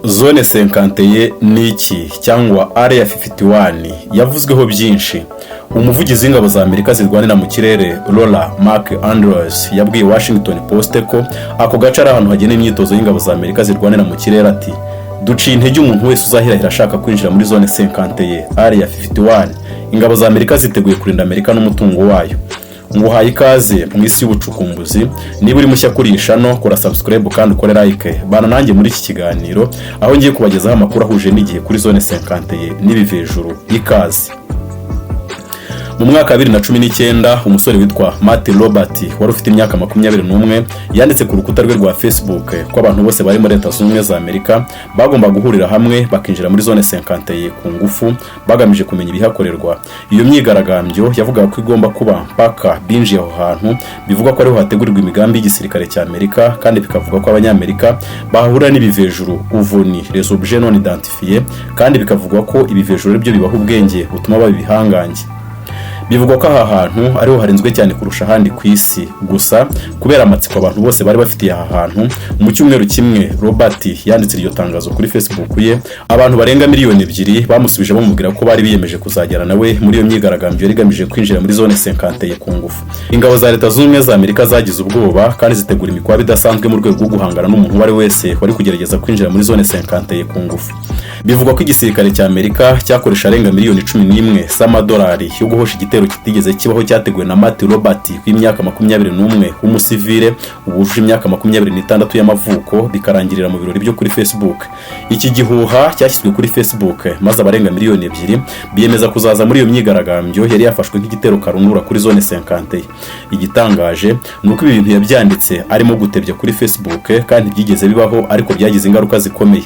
Zone 51 niki cyangwa Area 51 yavuzweho byinshi. Umuvugizi w'ingabo za Amerika zirwanira mu kirere Laura McAndrews yabwiye Washington Post ko ako gace ari ahantu hagena imyitozo y'ingabo za Amerika zirwanira mu kirere ati duciye intege umuntu wese uzahirahira ashaka kwinjira muri Zone 51 Area 51. Ingabo za Amerika ziteguye kurinda Amerika n'umutungo wayo. Nguhaye ikaze mu isi y'ubucukumbuzi. Niba uri mushya kuri ishano kora subscribe kandi ukore like bana nanjye muri iki kiganiro aho ngiye kubagezaho amakuru ahuje n'igihe kuri Zone 51 n'ibivejuru. Ikaze. Mu mwaka wa 2019 umusore witwa Matt Robert wari ufite imyaka 21 yanditse ku rukuta rwe rwa Facebook ko abantu bose bari muri Leta Zunze Ubumwe za Amerika bagomba guhurira hamwe bakinjira muri Zone 51 ku ngufu bagamije kumenya ibihakorerwa. Iyo myigaragambyo yavugaga ko igomba kuba mpaka binjiye aho hantu, bivuga ko ariho hategurirwa imigambi y'igisirikare cya Amerika kandi bikavuga ko abanyamerika bahura n'ibivejuru uvuni les objets non identifiés kandi bikavuga ko ibivejuru byo bibaho ubwenge butuma babihangange. Bivugwa ko aha hantu ariho harinzwe cyane kurusha ahandi ku isi, gusa kubera amatsiko abantu bose bari bafitiye aha hantu mu cyumweru kimwe Robert yanditse iryo tangazo kuri Facebook ye. Abantu barenga miliyoni 2 bamusubije bamubwira ko bari biyemeje kuzagera nawe muri iyo myigaragambyo rigamije kwinjira muri Zone 51 ku ngufu. Ingabo za Leta Zunze Ubumwe za Amerika zagize ubwoba kandi zitegura imikwabo idasanzwe mu rwego rwo guhangana n'umuntu wari wese wari kugerageza kwinjira muri Zone 51 ku ngufu. Bivugwa ko igisirikare cya Amerika cyakoresha arenga miliyoni 11 z'amadolari yo guhosha igitero kitigeze kibaho cyateguwe na Matt Robert w'imyaka 21 w'umusivile ubujuje imyaka 26 y'amavuko bikarangirira mu birori byo kuri Facebook. Iki gihuha cyashyizwe kuri Facebook maze abarenga miliyoni 2 biyemeza kuzaza muri iyo myigaragambyo yari yafashwe nk'igitero karundura kuri Zone 51. Igitangaje nuko ibi bintu yabyanditse arimo gutebya kuri Facebook kandi byigeze bibaho ariko byagize ingaruka zikomeye.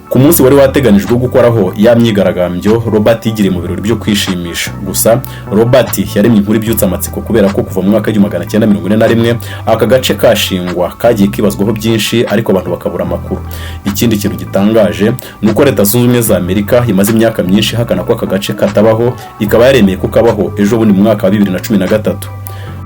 Ku munsi wari wateganijwe gukoraho ya myigaragambyo Robert yigiriye mu birori byo kwishimisha. Gusa Robert yaremye inkuru ibyutsa amatsiko kubera ko kuva mu mwaka wa 1941 aka gace kashingwa kagiye kibazwaho byinshi ariko abantu bakabura amakuru. Ikindi kintu gitangaje nuko Leta Zunze Ubumwe za Amerika imaze imyaka myinshi hakana ko aka gace katabaho, ikaba yaremeye ko kabaho ejo bundi mu mwaka wa 2013.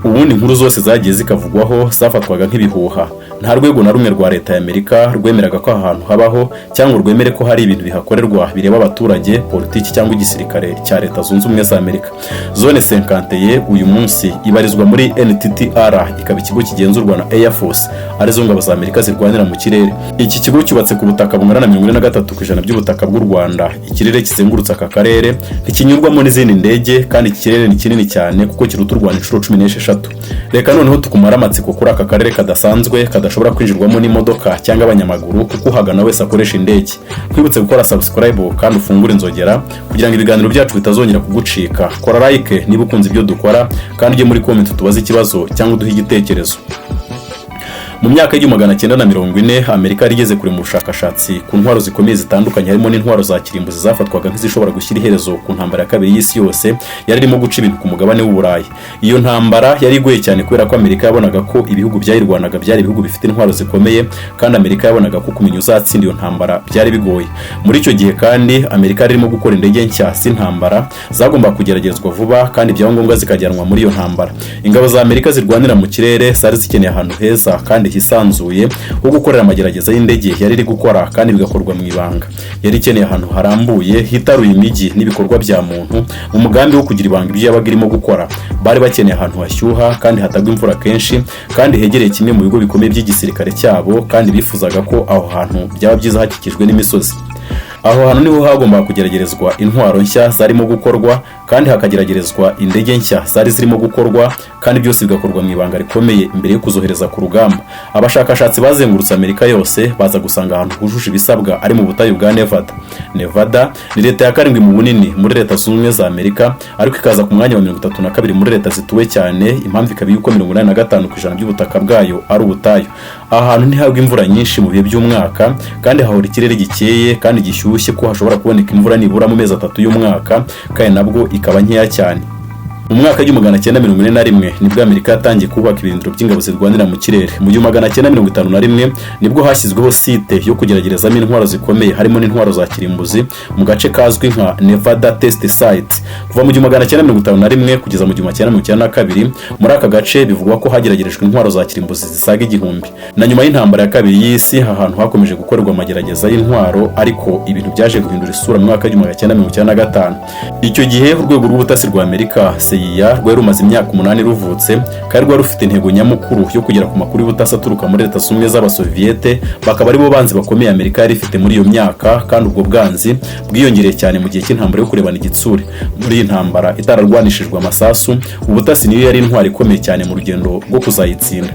Ubundi inkuru zose zagiye zikavugwaho zafatwaga nk'ibihuha. Nta rwego na rumwe rwa Leta ya Amerika rwemeraga ko ahantu habaho cyangwa rwemere ko hari ibintu bihakorerwa bireba abaturage, politiki cyangwa igisirikare cya Leta Zunze Ubumwe za Amerika. Zone 51 uyu munsi ibarizwa muri NTTR, ikaba ikigo kigenzurwa na Air Force, arizo ngabo za Amerika zirwanira mu kirere. Iki kigo cyubatse ku butaka bungana na 43% by'ubutaka bw'u Rwanda. Ikirere kizengurutse aka karere ntikinyurwamo n'izindi ndege kandi ikirere ni kinini cyane kuko kiruta u Rwanda inshuro 16. Reka noneho tukumara amatsiko kuri aka karere kadasanzwe kadashobora kwinjirwamo n'imodoka cyangwa abanyamaguru kuko uhagana wese akoresha indege. Kwibutse gukora subscribe kandi ufungure inzogera kugira ngo ibiganiro byacu bitazongera kugucika. Kora like niba ukunze ibyo dukora kandi ujye muri comment tubaze ikibazo cyangwa uduhe igitekerezo. Mu myaka y'1940 Amerika yarigeze kure mu bushakashatsi ku ntwaro zikomeye zitandukanye harimo n'intwaro za kirimbuzi zafatwaga nk'izishobora gushyira iherezo ku ntambara ya kabiri y'isi yose yari irimo guca ibintu ku mugabane w'Uburayi. Iyo ntambara yari igoye cyane kubera ko Amerika yabonaga ko ibihugu byayirwanaga byari ibihugu bifite intwaro zikomeye kandi Amerika yabonaga ko kumenya uzatsinda iyo ntambara byari bigoye. Muri icyo gihe kandi Amerika irimo gukora indege nshya z'intambara zagomba kugeragezwa vuba kandi byangombwa zikajyanwa muri iyo ntambara. Ingabo za Amerika zirwanira mu kirere zari zikeneye ahantu heza kandi hisanzuye ho gukorera amagerageza y'indege yari iri gukora kandi bigakorwa mu ibanga. Yari ikeneye ahantu harambuye hitaruye imijyi n'ibikorwa bya muntu mu mugambi wo kugira ibanga ibyo yabaga irimo gukora. Bari bakeneye ahantu hashyuha kandi hatagwa imvura kenshi kandi hegereye kimwe mu bigo bikomeye by'igisirikare cyabo kandi bifuzaga ko aho hantu byaba byiza hakikijwe n'imisozi. Aho hantu niho hagomba kugeragerezwa intwaro nshya zarimo gukorwa kandi hakageragerezwa indege nshya zari zirimo gukorwa kandi byose bigakorwa mu ibanga rikomeye imbere yo kuzohereza ku rugamba. Abashakashatsi bazengurutse Amerika yose baza gusanga ahantu hujuje ibisabwa ari mu butayu bwa Nevada. Nevada ni leta ya karindwi mu bunini muri Leta Zunze Ubumwe za Amerika ariko ikaza ku mwanya wa 32 muri leta zituwe cyane. Impamvu ikaba yuko 85% by'ubutaka bwayo ari ubutayu. Aha hantu ntihagwa imvura nyinshi mu bihe by'umwaka kandi hahora ikirere gikeye kandi gishyushye ko hashobora kuboneka imvura nibura mu mezi 3 y'umwaka kandi nabwo ikaba nkeya cyane. mu mwaka w'1941 nibwo Amerika yatangiye kubaka ibirindiro by'ingabo zirwanira mu kirere. Mu 1951 nibwo hashyizweho site yo kugeragerezamo intwaro zikomeye harimo n'intwaro za kirimbuzi mu gace kazwi nka Nevada Test Site. Kuva mu 1951 kugeza mu 1992 muri aka gace bivugwa ko hageragerejwe intwaro za kirimbuzi zisaga 1000. Na nyuma y'intambara ya kabiri y'isi ahantu hakomeje gukorerwa amagerageza y'intwaro, ariko ibintu byaje guhindura isura mu mwaka w'1995. Icyo gihe urwego rw'ubutasi rwa Amerika CIA rwari rumaze imyaka 8 ruvutse, kandi rwari rufite intego nyamukuru yo kugera ku makuru y'ubutasi aturuka muri Leta Zunze Ubumwe z'Abasoviyete, bakaba ari bo banzi bakomeye Amerika yari ifite muri iyo myaka, kandi ubwo bwanzi bwiyongereye cyane mu gihe cy'intambara yo kurebana igitsure. Muri iyi ntambara itararwanishijwe amasasu, ubutasi niyo yari intwari ikomeye cyane mu rugendo rwo kuzayitsinda.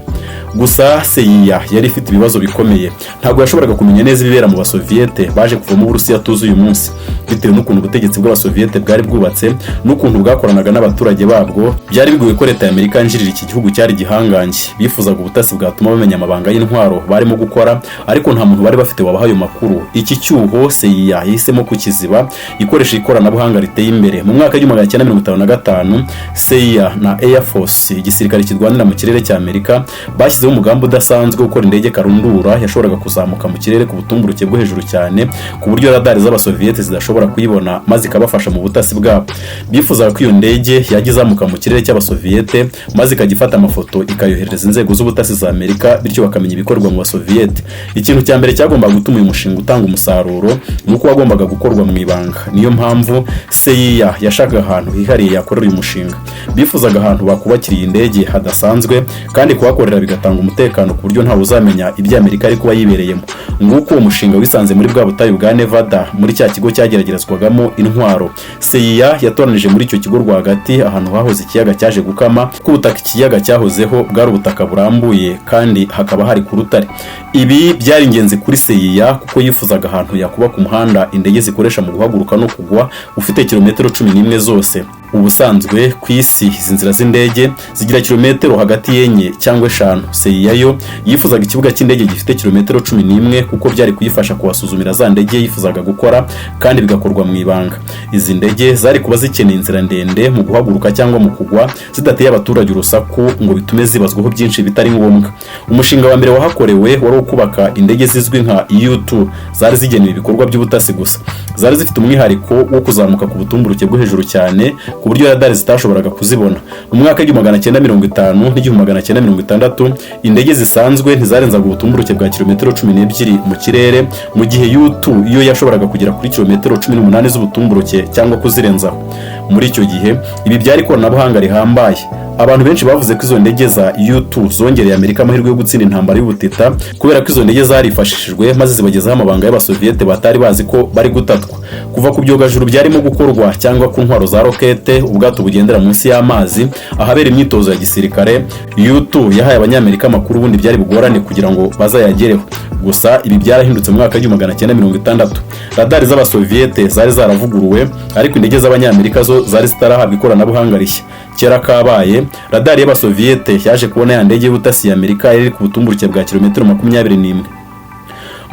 Gusa CIA yari ifite ibibazo bikomeye, ntabwo yashoboraga kumenya neza ibibera mu Basoviyete baje kuva mu Burusiya tuzi uyu munsi, bitewe n'ukuntu ubutegetsi bw'Abasoviyete bwari bwubatse n'ukuntu bwakoranaga n'abaturage babwo. Byari bigoye ko Leta ya Amerika yinjirira iki gihugu cyari gihangange. Bifuzaga ubutasi bwatuma bamenya amabanga y'intwaro barimo gukora, ariko nta muntu bari bafite wabaha ayo makuru. Iki cyuho CIA yahisemo kukiziba ikoresha ikoranabuhanga riteye imbere. Mu mwaka w'1955 CIA na Air Force, igisirikare kirwanira mu kirere cya Amerika, bashyizeho umugambi udasanzwe gukora indege karundura yashoboraga kuzamuka mu kirere ku butumburuke bwo hejuru cyane, ku buryo radari z'Abasoviyete zidashobora kuyibona, maze ikabafasha mu butasi bwabo. Bifuzaga ko iyo ndege yajya izamuka mu kirere cy'Abasoviyete maze ikagifata amafoto ikayohereza inzego z'ubutasi za Amerika, bityo bakamenya ibikorwa mu Basoviyete. Ikintu cya mbere cyagombaga gutuma uyu mushinga utanga umusaruro nuko wagombaga gukorwa mu ibanga. Niyo mpamvu CIA yashakaga ahantu hihariye yakorera uyu mushinga. Bifuzaga ahantu bakubakiriye indege hadasanzwe, kandi kuhakorera bigatanga umutekano ku buryo ntawe uzamenya ibyo Amerika ari kuba yibereyemo. Nguko uwo mushinga wisanze muri bwa butayu bwa Nevada, muri cya kigo cyageragerezwagamo intwaro. CIA yatoranije muri icyo kigo rwagati ahantu hahoze ikiyaga cyaje gukama, ku butaka ikiyaga cyahozeho bwari ubutaka burambuye kandi hakaba hari ku rutare. Ibi byari ingenzi kuri CIA kuko yifuzaga ahantu yakubaka umuhanda indege zikoresha mu guhaguruka no kugwa ufite kilometero 11 zose. Ubusanzwe ku isi izi nzira z'indege zigira kilometero hagati y'enye cyangwa 5. CIA yo yifuzaga ikibuga cy'indege gifite kilometero 11 kuko byari kuyifasha kuwasuzumira za ndege yifuzaga gukora, kandi bigakorwa mu ibanga. Izi ndege zari kuba zikeneye inzira ndende mu guhaguruka cyangwa mu kugwa, zidateye abaturage urusaku ngo bitume zibazwaho byinshi bitari ngombwa. Umushinga wa mbere wahakorewe wari ukubaka indege zizwi nka U2, zari zigenewe ibikorwa by'ubutasi gusa. Zari zifite umwihariko wo kuzamuka ku butumburuke bwo hejuru cyane, ku buryo radari zitashoboraga kuzibona. Mu mwaka w'1950 n'1960 indege zisanzwe ntizarenzaga ubutumburuke bwa kilometero 12 mu kirere, mu gihe U2 iyo yashoboraga kugera kuri kilometero 18 z'ubutumburuke cyangwa kuzirenzaho. Muri icyo gihe ibi byari ikoranabuhanga rihambaye. Abantu benshi bavuze ko izo ndege za U2 zongereye Amerika amahirwe yo gutsinda intambara y'ubutita, kubera ko izo ndege zarifashishijwe maze zibagezaho amabanga y'Abasoviyete batari bazi ko bari gutatwa. Kuva ku byogajuru byarimo gukorwa cyangwa ku ntwaro za rokete, ubwato bugendera munsi y'amazi, ahabera imyitozo ya gisirikare, U2 yahaye Abanyamerika amakuru ubundi byari bugorane kugira ngo bazayagereho. Gusa ibi byarahindutse mu mwaka w'1960. Radari z'Abasoviyete zari zaravuguruwe, ariko indege z'Abanyamerika zo zari zitarahabwa ikoranabuhanga rishya. Kera kabaye, radari y'Abasoviyete yaje kubona ya ndege y'ubutasi ya Amerika iri ku butumburuke bwa kilometero 21.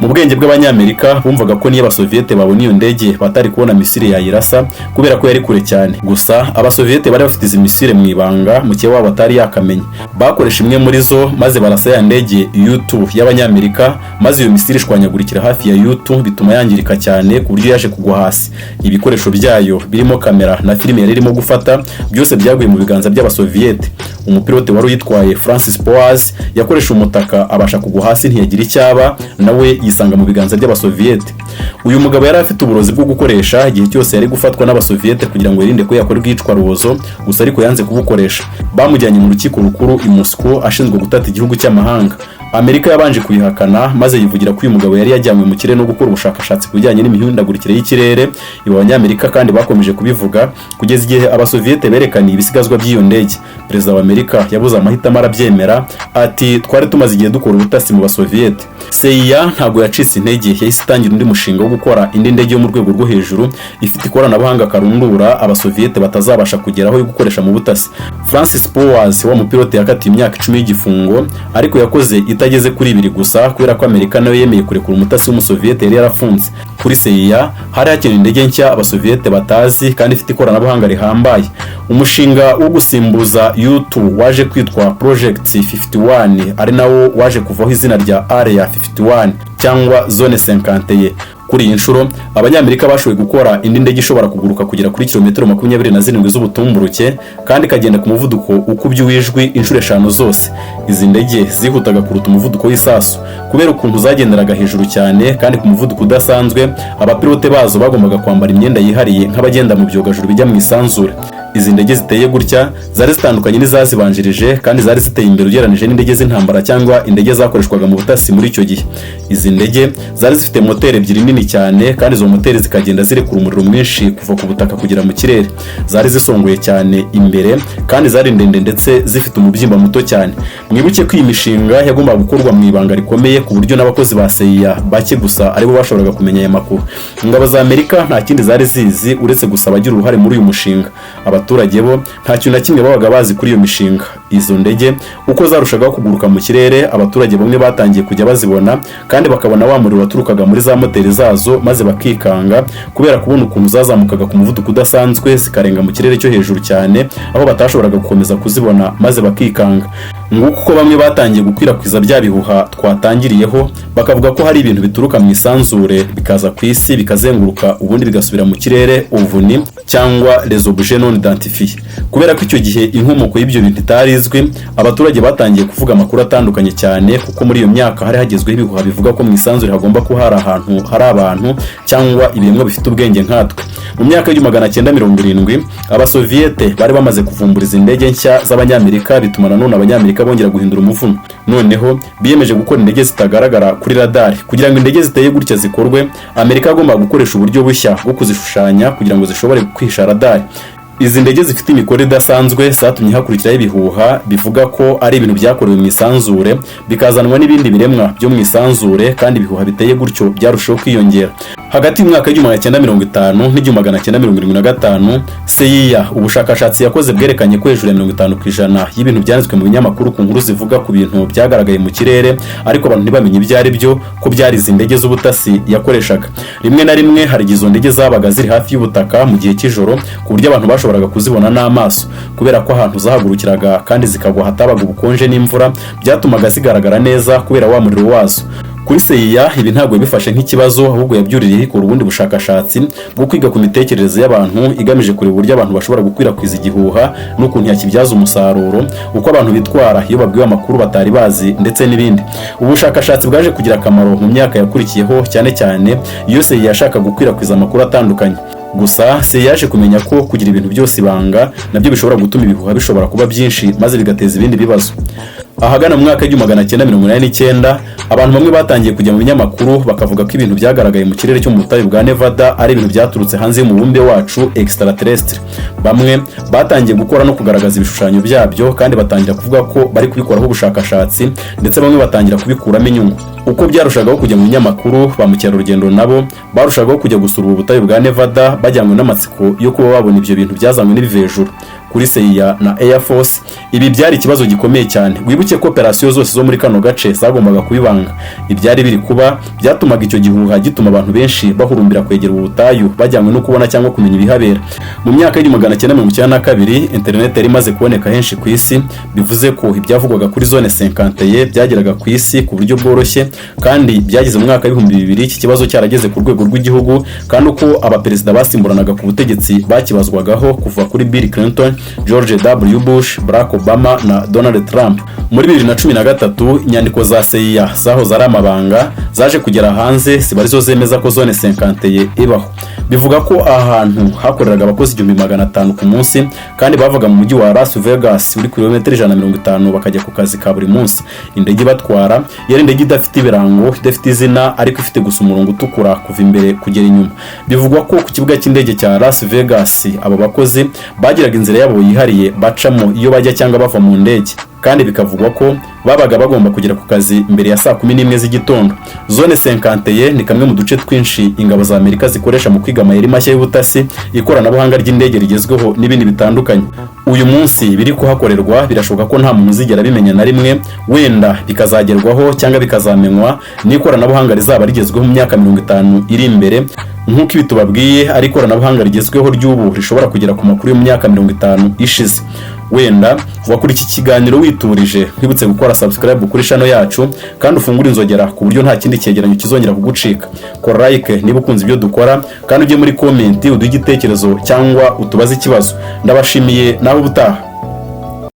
Mu bwenge bw'Abanyamerika bumvaga ko niyo Abasoviyete babona iyo ndege batari kubona misile yayirasa kubera ko yari kure cyane. Gusa Abasoviyete bari bafite izi misile mu ibanga, mu kiye wabo atari yakamenya. Bakoresha imwe muri zo maze barasa ya ndege U2 y'Abanyamerika, maze iyo misile ishwanyagurikira hafi ya U2 bituma yangirika cyane ku buryo yaje kugwa hasi. Ibikoresho byayo birimo kamera na filime yari irimo gufata byose byaguye mu biganza by'Abasoviyete. Umupilote wari uyitwaye Francis Powers yakoresha umutaka abasha kugwa hasi ntiyagira icyaba, nawe yisanga mu biganza by'Abasoviyete. Uyu mugabo yari afite uburozi bwo gukoresha igihe cyose yari gufatwa n'Abasoviyete kugira ngo yirinde ko yakora ubwicwa rubozo, gusa ariko yanze kubukoresha. Bamujyanye mu rukiko rukuru i Moscow ashinzwe gutata igihugu cy'amahanga. Amerika yabanje kuyihakana maze yivugira ko uyu mugabo yari yajyanywe mu kirere no gukora ubushakashatsi kujyanye n'imihindagurikire y'ikirere. Abanyamerika kandi bakomeje kubivuga kugeza igihe Abasoviyete berekaniye ibisigazwa by'iyo ndege. Perezida wa Amerika yabuze amahitamo arabyemera, ati twari tumaze igihe dukora ubutasi mu Basoviyete. CIA ntabwo yacitse intege, yahise itangira undi mushinga wo gukora indi ndege yo mu rwego rwo hejuru ifite ikoranabuhanga karundura Abasoviyete batazabasha kugeraho yo gukoresha mu butasi. Francis Powers wa mupilote yakatiye imyaka 10 y'igifungo, ariko yakoze itageze kuri 2 gusa kubera ko Amerika nayo yemeye kurekura umutasi w'Umusoviyete yari yarafunze. Kuri CIA hari hakenewe indege nshya abasoviyete batazi kandi ifite ikoranabuhanga rihambaye. Umushinga wo gusimbuza U2 waje kwitwa Project 51 ari nawo waje kuvaho izina rya Area 51 cyangwa Zone 51. Kuri iyi nshuro abanyamerika bashoboye gukora indi ndege ishobora kuguruka kugera kuri kilometero 27 z'ubutumburuke kandi ikagenda ku muvuduko ukubye uwijwi inshuro 5 zose. Izi ndege zihutaga kuruta umuvuduko w'isasu kubera ukuntu zagenderaga hejuru cyane kandi ku muvuduko udasanzwe. Abapilote bazo bagombaga kwambara imyenda yihariye nk'abagenda mu byogajuru bijya mu isanzure. Izi ndege ziteye gutya zari zitandukanye n'izazibanjirije kandi zari ziteye imbere ugereranije n'indege z'intambara cyangwa indege zakoreshwaga mu butasi muri icyo gihe. Izi ndege zari zifite moteri ebyiri nini cyane kandi izo moteri zikagenda zirekura umuriro mwinshi kuva ku butaka kugera mu kirere. Zari zisongoye cyane imbere kandi zari ndende ndetse zifite umubyimba muto cyane. Mwibuke ko iyi mishinga yagombaga gukorwa mu ibanga rikomeye ku buryo n'abakozi ba CIA bake gusa aribo bashoboraga kumenya aya makuru. Ingabo za Amerika nta kindi zari zizi uretse gusa abagira uruhare muri uyu mushinga. Abaturage bo nta kintu na kimwe babaga bazi kuri iyo mishinga. Izo ndege uko zarushagaho kuguruka mu kirere, abaturage bamwe batangiye kujya bazibona kandi bakabona wa muriro waturukaga muri za moteri zazo maze bakikanga kubera kubona ukuntu zazamukaga ku muvuduko udasanzwe zikarenga mu kirere cyo hejuru cyane aho batashoboraga gukomeza kuzibona maze bakikanga. Nguko uko bamwe batangiye gukwirakwiza bya bihuha twatangiriyeho bakavuga ko hari ibintu bituruka mu isanzure bikaza ku isi bikazenguruka ubundi bigasubira mu kirere, ovni cyangwa les objets non identifiés. Kubera ko icyo gihe inkomoko y'ibyo bintu itarizwi, abaturage batangiye kuvuga amakuru atandukanye cyane kuko muri iyo myaka hari hagezweho ibihuha bivuga ko mu isanzure hagomba kuba hari ahantu hari abantu cyangwa ibiremwa bifite ubwenge nkatwe. Mu myaka y'1970 abasoviyete bari bamaze kuvumbura izi ndege nshya z'abanyamerika bituma nanone abanyamerika bongera guhindura umuvuno. Noneho biyemeje gukora indege zitagaragara kuri radari. Kugira ngo indege ziteye gutya zikorwe, Amerika agomba gukoresha uburyo bushya bwo kuzishushanya kugira ngo zishobore kwihisha radari. Izi ndege zifite imikorere idasanzwe zatumye hakurikiraho ibihuha bivuga ko ari ibintu byakorewe mu isanzure bikazanwa n'ibindi biremwa byo mu isanzure kandi ibihuha biteye gutyo byarushaho kwiyongera. Hagati y'umwaka w'1950 n'igihumbi CIA ubushakashatsi yakoze bwerekanye ko hejuru ya 50% y'ibintu byanditswe mu binyamakuru ku nkuru zivuga ku bintu byagaragaye mu kirere ariko abantu ntibamenye ibyo ari byo ko byari izi ndege z'ubutasi yakoreshaga. Rimwe na rimwe hari izo ndege zabaga ziri hafi y'ubutaka mu gihe cy'ijoro ku buryo abantu bashoboraga kuzibona n'amaso kubera ko ahantu zahagurukiraga kandi zikagwa hatabaga ubukonje n'imvura byatumaga zigaragara neza kubera wa muriro wazo. Kuri CIA ibi ntabwo bifashe nk'ikibazo ahubwo yabyuririye ikora ubundi bushakashatsi bwo kwiga ku mitekerereze y'abantu igamije kureba uburyo abantu bashobora gukwirakwiza igihuha n'ukuntu yakibyaza umusaruro, uko abantu bitwara iyo babwiwe amakuru batari bazi ndetse n'ibindi. Ubushakashatsi bwaje kugira akamaro mu myaka yakurikiyeho cyane cyane iyo CIA yashaka gukwirakwiza amakuru atandukanye. Gusa CIA yaje kumenya ko kugira ibintu byose ibanga nabyo bishobora gutuma ibihuha bishobora kuba byinshi maze bigateza ibindi bibazo. Ahagana mu mwaka w'1989 abantu bamwe batangiye kujya mu binyamakuru bakavuga ko ibintu byagaragaye mu kirere cyo mu butayu bwa Nevada ari ibintu byaturutse hanze y'umubumbe wacu extraterrestre. Bamwe batangiye gukora no kugaragaza ibishushanyo byabyo kandi batangira kuvuga ko bari kubikoraho ubushakashatsi ndetse bamwe batangira kubikuramo inyungu. Uko byarushagaho kujya mu binyamakuru, ba mukerarugendo nabo barushagaho kujya gusura ubu butayu bwa Nevada bajyanywe n'amatsiko yo kuba babona ibyo bintu byazanywe n'ibiva hejuru. Kuri CIA na Air Force ibi byari ikibazo gikomeye cyane. Wibuke ko operasiyo zose zo muri kano gace zagombaga kubibanga. Ibyari biri kuba byatumaga icyo gihuha gituma abantu benshi bahurumbira kwegera ubu butayu bajyanywe no kubona cyangwa kumenya ibihabera. Mu myaka y'1992 internet yari imaze kuboneka henshi ku isi, bivuze ko ibyavugwaga kuri zone 51 byageraga ku isi ku buryo bworoshye kandi byageze mu mwaka w'2000 iki kibazo cyarageze ku rwego rw'igihugu kandi uko abaperezida basimburanaga ku butegetsi bakibazwagaho kuva kuri Bill Clinton, George W. Bush, Barack Obama na Donald Trump. Muri 2013 inyandiko za CIA zahoze ari amabanga zaje kugera hanze zibarizo zemeza ko zone 51 ibaho. Bivuga ko ahantu hakoreraga abakozi 1500 ku munsi kandi bavaga mu mujyi wa Las Vegas uri kilometero 150 bakajya ku kazi ka buri munsi. Indege batwara yari indege idafite ibirango, idafite izina ariko ifite gusa umurongo utukura kuva imbere kugera inyuma. Bivugwa ko ku kibuga cy'indege cya Las Vegas abo bakozi bagiraga inzira yabo yihariye bacamo iyo bajya cyangwa bava mu ndege. kandi bikavugwa ko babaga bagomba kugera ku kazi mbere ya saa 11 z'igitondo. Zone 51 ni kamwe mu duce twinshi ingabo za Amerika zikoresha mu kwiga amayeri mashya y'ubutasi, ikoranabuhanga ry'indege rigezweho n'ibindi bitandukanye. Uyu munsi biri kuhakorerwa birashoboka ko nta muntu uzigera bimenya na rimwe, wenda bikazagerwaho cyangwa bikazamenywa n'ikoranabuhanga rizaba rigezweho mu myaka 50 iri imbere. Nk'uko ibi tubabwiye ari ikoranabuhanga rigezweho ry'ubu rishobora kugera ku makuru yo mu myaka 50 ishize. Wenda wakuri iki kiganiro witurije, kwibutse gukora subscribe kuri channel yacu kandi ufungura inzogera ku buryo nta kindi cyegeranyo kizongera kugucika. Kora like niba ukunze ibyo dukora kandi ujye muri comment uduhe igitekerezo cyangwa utubaze ikibazo. Ndabashimiye nawe ubutaha.